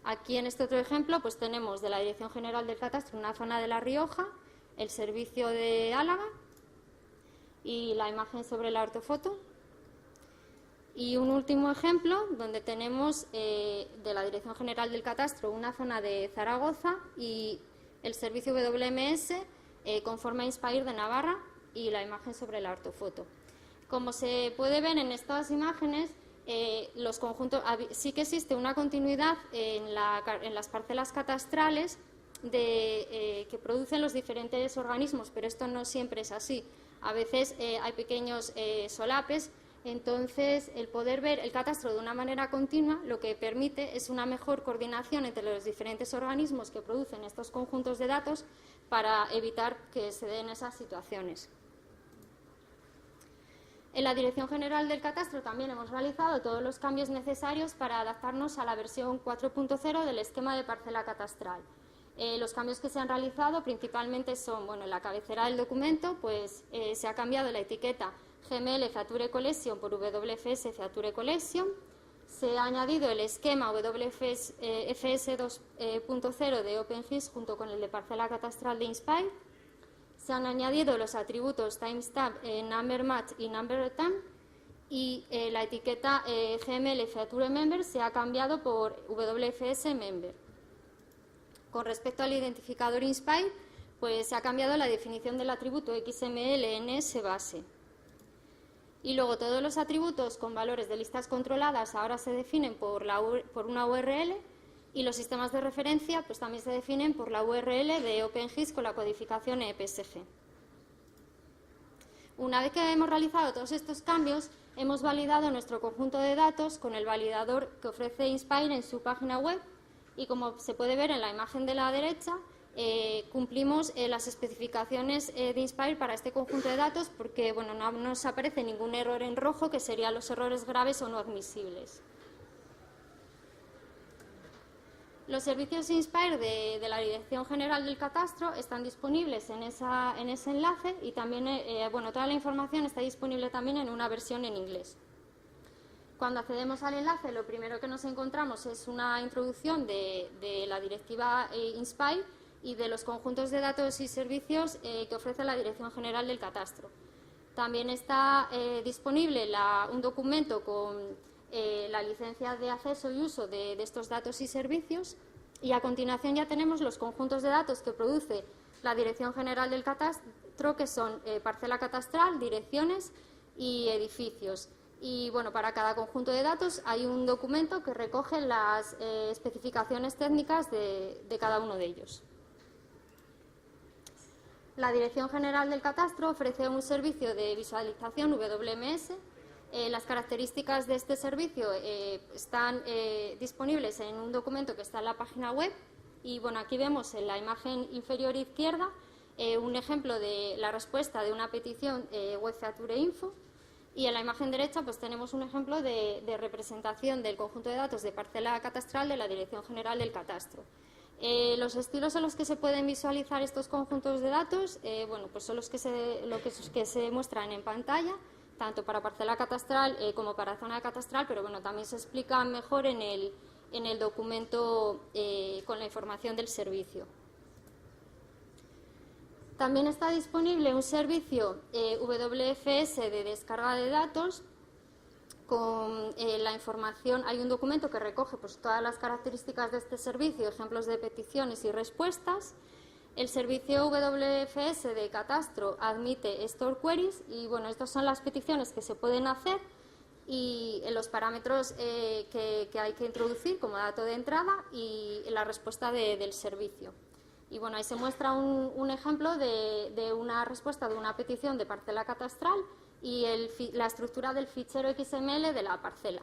Aquí en este otro ejemplo pues tenemos de la Dirección General del Catastro una zona de La Rioja, el servicio de Álava y la imagen sobre la ortofoto. Y un último ejemplo donde tenemos de la Dirección General del Catastro una zona de Zaragoza y el servicio WMS con forma Inspire de Navarra y la imagen sobre la ortofoto. Como se puede ver en estas imágenes, los conjuntos, sí que existe una continuidad en las parcelas catastrales que producen los diferentes organismos, pero esto no siempre es así. A veces hay pequeños solapes, entonces el poder ver el catastro de una manera continua lo que permite es una mejor coordinación entre los diferentes organismos que producen estos conjuntos de datos para evitar que se den esas situaciones. En la Dirección General del Catastro también hemos realizado todos los cambios necesarios para adaptarnos a la versión 4.0 del esquema de parcela catastral. Los cambios que se han realizado principalmente son, en la cabecera del documento pues se ha cambiado la etiqueta GML Feature Collection por WFS Feature Collection, se ha añadido el esquema WFS 2.0 de OpenGIS junto con el de parcela catastral de Inspire. Se han añadido los atributos timestamp, number match y number time, y la etiqueta GML Feature Member se ha cambiado por WFS Member. Con respecto al identificador Inspire, pues se ha cambiado la definición del atributo XML-NS base. Y luego todos los atributos con valores de listas controladas ahora se definen por una URL, y los sistemas de referencia pues también se definen por la URL de OpenGIS con la codificación EPSG. Una vez que hemos realizado todos estos cambios, hemos validado nuestro conjunto de datos con el validador que ofrece Inspire en su página web, y como se puede ver en la imagen de la derecha, cumplimos las especificaciones de Inspire para este conjunto de datos porque no nos aparece ningún error en rojo, que serían los errores graves o no admisibles. Los servicios Inspire de la Dirección General del Catastro están disponibles en ese enlace, y también toda la información está disponible también en una versión en inglés. Cuando accedemos al enlace, lo primero que nos encontramos es una introducción de la directiva Inspire y de los conjuntos de datos y servicios que ofrece la Dirección General del Catastro. También está disponible un documento con la licencia de acceso y uso de estos datos y servicios, y a continuación ya tenemos los conjuntos de datos que produce la Dirección General del Catastro, que son parcela catastral, direcciones y edificios. Y bueno, para cada conjunto de datos hay un documento que recoge las especificaciones técnicas de cada uno de ellos. La Dirección General del Catastro ofrece un servicio de visualización WMS. Las características de este servicio están disponibles en un documento que está en la página web. Y bueno, aquí vemos en la imagen inferior izquierda un ejemplo de la respuesta de una petición web feature info. Y en la imagen derecha pues tenemos un ejemplo de representación del conjunto de datos de parcela catastral de la Dirección General del Catastro. Los estilos en los que se pueden visualizar estos conjuntos de datos bueno, pues son los que se muestran en pantalla, tanto para parcela catastral como para zona catastral, pero bueno, también se explica mejor en el documento con la información del servicio. También está disponible un servicio WFS de descarga de datos con la información. Hay un documento que recoge pues, todas las características de este servicio, ejemplos de peticiones y respuestas. El servicio WFS de Catastro admite store queries y bueno, estas son las peticiones que se pueden hacer y los parámetros que hay que introducir como dato de entrada y la respuesta del servicio. Y bueno, ahí se muestra un ejemplo de una respuesta de una petición de parcela catastral y la estructura del fichero XML de la parcela.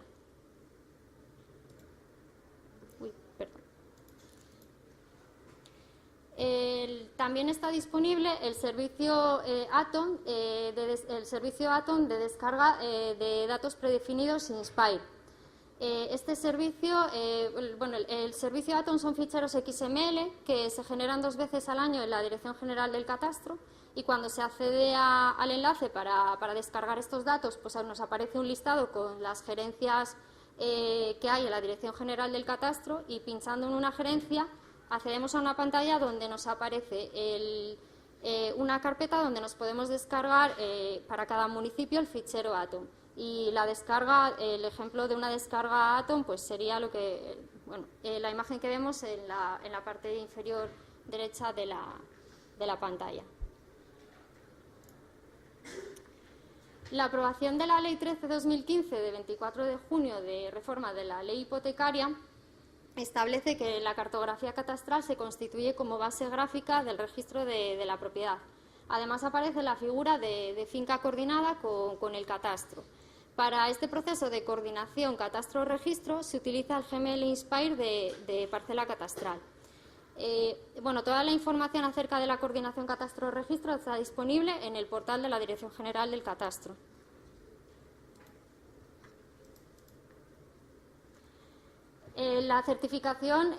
También está disponible el servicio Atom, de descarga de datos predefinidos Inspire. Este servicio, el servicio Atom son ficheros XML que se generan 2 veces al año en la Dirección General del Catastro y cuando se accede al enlace para descargar estos datos, pues nos aparece un listado con las gerencias que hay en la Dirección General del Catastro y pinchando en una gerencia accedemos a una pantalla donde nos aparece una carpeta donde nos podemos descargar para cada municipio el fichero Atom. Y la descarga, el ejemplo de una descarga Atom, pues sería lo que, la imagen que vemos en la parte inferior derecha de la pantalla. La aprobación de la Ley 13/2015 de 24 de junio de reforma de la Ley Hipotecaria establece que la cartografía catastral se constituye como base gráfica del registro de la propiedad. Además aparece la figura de finca coordinada con el catastro. Para este proceso de coordinación catastro-registro se utiliza el GML Inspire de parcela catastral. Toda la información acerca de la coordinación catastro-registro está disponible en el portal de la Dirección General del Catastro. La certificación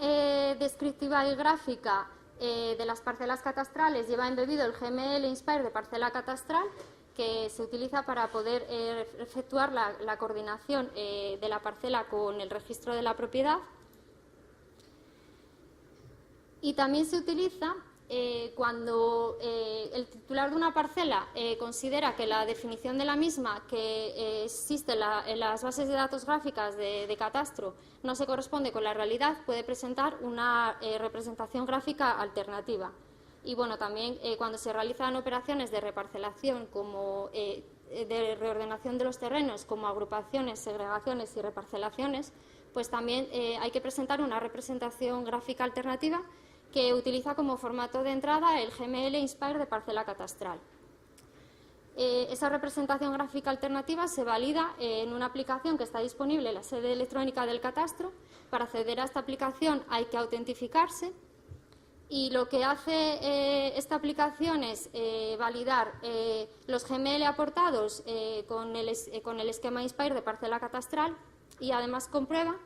descriptiva y gráfica de las parcelas catastrales lleva embebido el GML Inspire de parcela catastral, que se utiliza para poder efectuar la coordinación de la parcela con el registro de la propiedad. Y también se utiliza cuando el titular de una parcela considera que la definición de la misma que existe en las bases de datos gráficas de catastro no se corresponde con la realidad, puede presentar una representación gráfica alternativa. Y bueno, también cuando se realizan operaciones de reparcelación como de reordenación de los terrenos, como agrupaciones, segregaciones y reparcelaciones, pues también hay que presentar una representación gráfica alternativa que utiliza como formato de entrada el GML Inspire de parcela catastral. Esa representación gráfica alternativa se valida en una aplicación que está disponible en la sede electrónica del catastro. Para acceder a esta aplicación hay que autentificarse. Y lo que hace esta aplicación es validar los GML aportados con el esquema Inspire de parcela catastral y además comprueba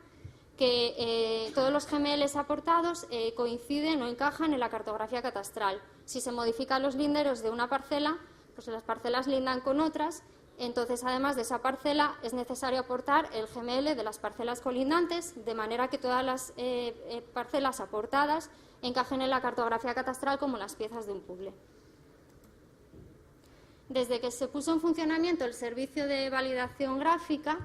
que todos los GMLs aportados coinciden o encajan en la cartografía catastral. Si se modifican los linderos de una parcela, pues las parcelas lindan con otras. Entonces, además de esa parcela, es necesario aportar el GML de las parcelas colindantes, de manera que todas las parcelas aportadas encajen en la cartografía catastral como las piezas de un puzzle. Desde que se puso en funcionamiento el servicio de validación gráfica,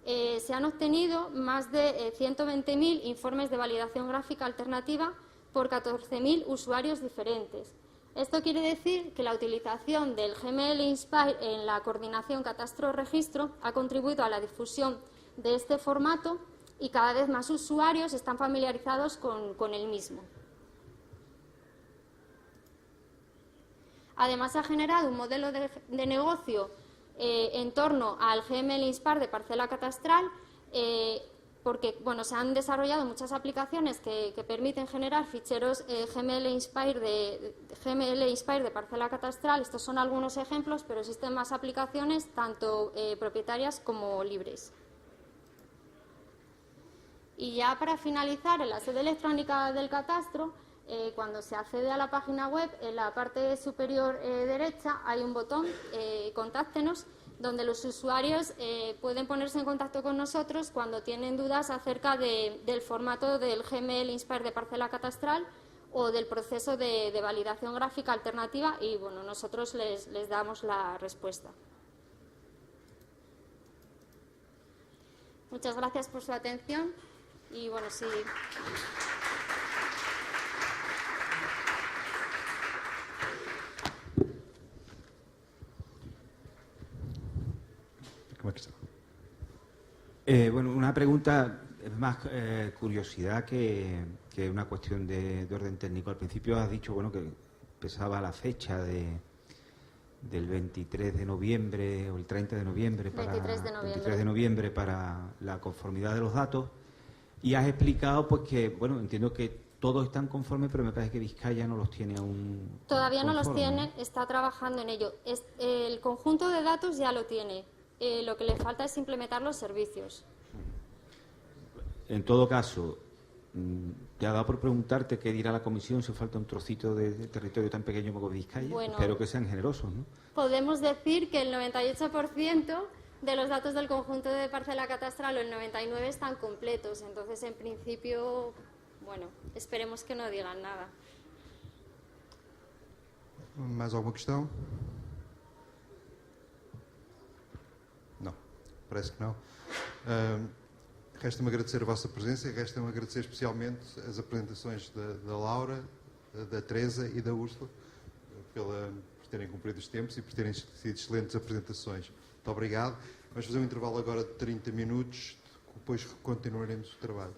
se han obtenido más de 120.000 informes de validación gráfica alternativa por 14.000 usuarios diferentes. Esto quiere decir que la utilización del GML Inspire en la coordinación catastro-registro ha contribuido a la difusión de este formato y cada vez más usuarios están familiarizados con el mismo. Además, se ha generado un modelo de negocio en torno al GML Inspire de parcela catastral, porque se han desarrollado muchas aplicaciones que permiten generar ficheros GML Inspire de parcela catastral. Estos son algunos ejemplos, pero existen más aplicaciones, tanto propietarias como libres. Y ya para finalizar, en la sede electrónica del catastro, cuando se accede a la página web, en la parte superior derecha hay un botón, Contáctenos, donde los usuarios pueden ponerse en contacto con nosotros cuando tienen dudas acerca del formato del GML Inspire de parcela catastral o del proceso de validación gráfica alternativa, y nosotros les damos la respuesta. Muchas gracias por su atención y sí.
Una pregunta más curiosidad que una cuestión de orden técnico. Al principio has dicho que empezaba la fecha del 23 de noviembre o el 30 de noviembre para
23
de noviembre para la conformidad de los datos, y has explicado que entiendo que todos están conformes, pero me parece que Vizcaya no los tiene aún.
Todavía no los
conformes.
tiene, está trabajando en ello. El conjunto de datos ya lo tiene. Lo que le falta es implementar los servicios.
En todo caso, te ha dado por preguntarte qué dirá la comisión si falta un trocito de territorio tan pequeño como Vizcaya. Espero que sean generosos, ¿no?
Podemos decir que el 98% de los datos del conjunto de parcela catastral o el 99% están completos. Entonces, en principio, esperemos que no digan nada.
Mais alguma questão? Não, parece que não. Resta-me agradecer a vossa presença e resta-me agradecer especialmente as apresentações da Laura, da Teresa e da Úrsula por terem cumprido os tempos e por terem sido excelentes apresentações. Muito obrigado. Vamos fazer um intervalo agora de 30 minutos, depois continuaremos o trabalho.